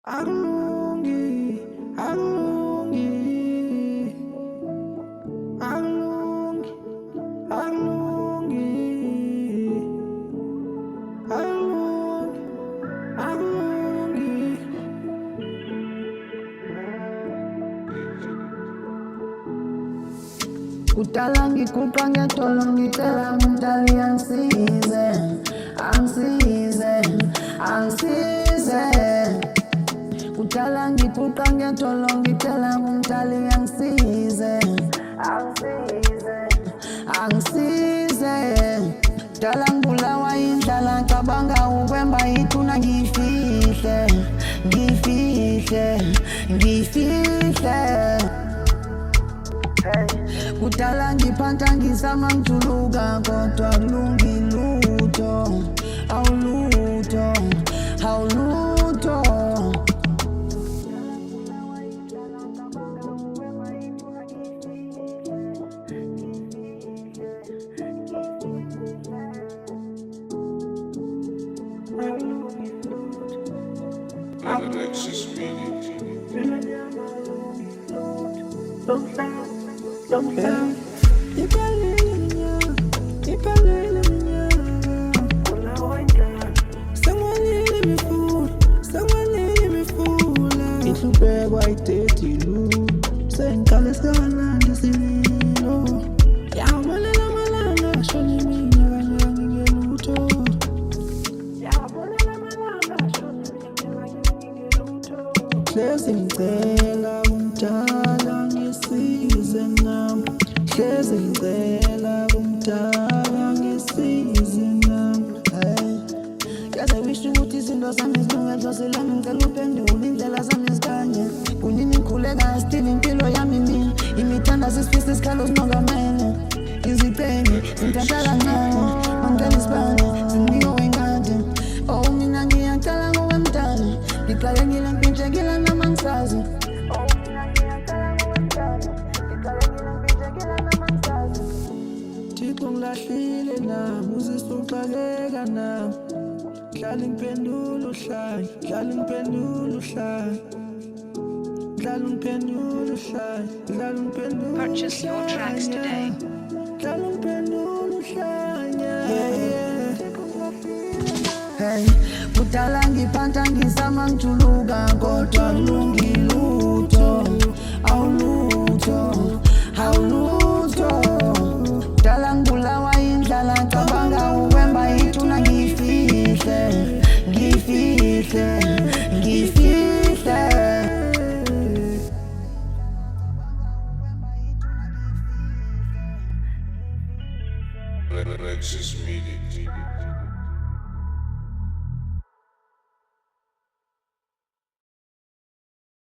Akulungi, akulungi, akulungi, akulungi, akulungi, akulungi. Kudala ngiguqa ngiyadolo ngicela umdali angisize, angisize, angisize. Kudala ngiguqa ngiyadolo ngicela umdali angisize, angisize, angisize. Kudala ngibulawa indlala ngicabanga ukwemba ithuna ngifihle, ngifihle, ngifihle. Kudala ngiphantha ngizama ngijuluka kodwa akulungi lutho, awulutho, awulutho. Alexis Media. Ihlupekwa ithethi lu sengiqale sikanandi similo yabolela amalanga ashona iminyaka kanye ngelutho yabolela amalanga ashona iminyaka kanye ngelutho hlezi ngicela kumdala ngisize nami hlezi ngicela kumdala ngisize nami yaze wisho ukuthi izinto zami zilungelo selami ngicela uphendule indlela zami zikanye kunini ngikhuleka still impilo yami mina imithanda sisifisa isikhalo sinongamene izicenge zinthatha kancane mangicela isibane zinike wengadi oh mina ngiyacala ngowemdali ngiqalekile ngipintshekile nama ngisazi oh mina ngiyacala ngowemdali ngiqalekile ngipintshekile nama ngisazi Thixo ngilahlile nami uzisuxakeka nami Dlala ngiphendula uhlaya, dlala ngiphendula uhlaya, dlala ngiphendula uhlaya, dlala ngiphendula uhlaya. Purchase your tracks today. Dlala ngiphendula uhlaya. Hey, kudala ngiphantha ngizama ngijuluka kodwa akulungi lutho, awulutho, awulutho. Kudala ngibulawa indlala ngicabanga ukwemba ithuna ngifihle, ngifihle, ngifihle. Alexis Media.